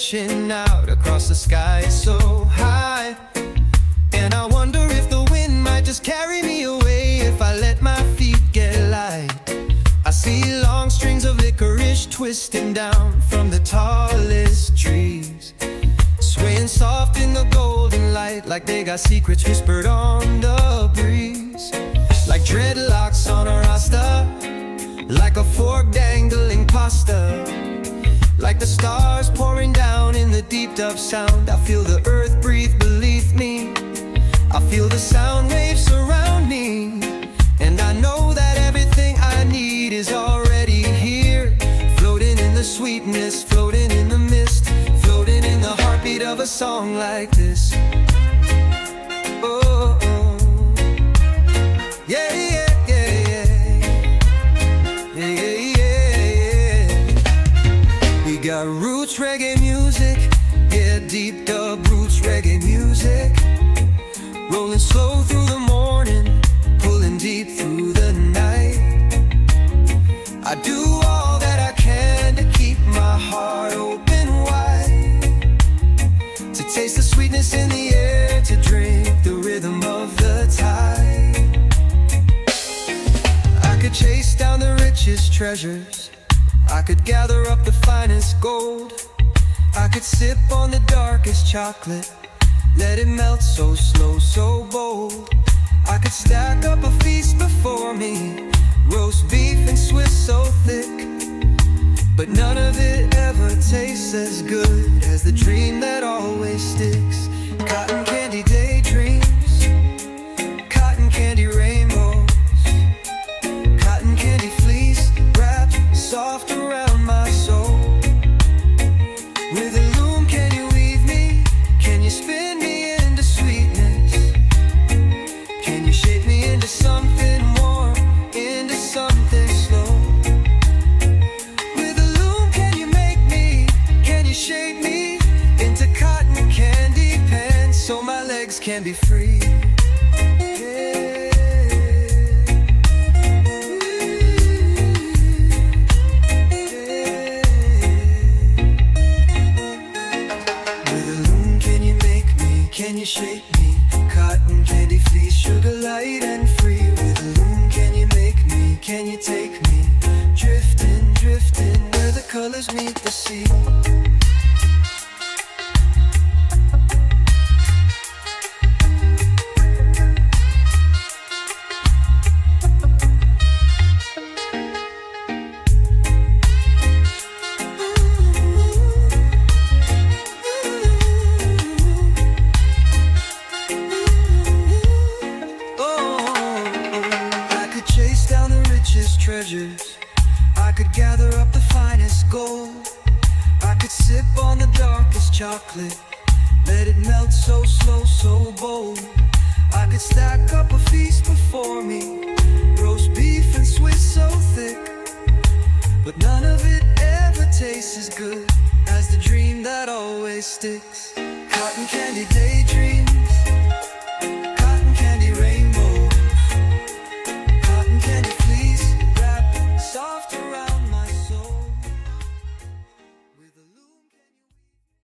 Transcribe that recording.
stretching out across the sky so high. And I wonder if the wind might just carry me away if I let my feet get light. I see long strings of licorice twisting down from the tallest trees, swaying soft in the golden light, like they got secrets whispered on the breeze. Like dreadlocks on a Rasta, like a fork dangling pasta, like the stars pouring down in the deep dub sound. I feel the earth breathe beneath me, I feel the sound waves surround me, and I know that everything I need is already here, floating in the sweetness, floating in the mist, floating in the heartbeat of a song like this. Oh, oh. Yeah, yeah, yeah, yeah. Yeah, yeah, yeah. We got roots reggae music, yeah, deep dub roots reggae music, rolling slow through the morning, pulling deep through the night. I do all that I can to keep my heart open wide, to taste the sweetness in the air, to drink the rhythm of the tide. I could chase down the richest treasures, I could gather up the finest gold, I could sip on the darkest chocolate, let it melt so slow, so bold. I could stack up a feast before me, roast beef and Swiss so thick, but none of it ever tastes as good as the dream that always sticks. Cotton candy daydreams, cotton candy rainbows, cotton candy fleece wrapped soft around my soul. With a loom can you weave me, can you spin me into sweetness, can you shape me into something warm, into something slow. With a loom can you make me, can you shape me into cotton candy pants, so my legs can be free. Can you shape me? Cotton candy fleece, sugar light and free. With a loom can you make me? Can you take me? Drifting, drifting, where the colors meet the sea. Treasures, I could gather up the finest gold, I could sip on the darkest chocolate, let it melt so slow, so bold. I could stack up a feast before me, roast beef and Swiss so thick, but none of it ever tastes as good as the dream that always sticks. Cotton candy daydream,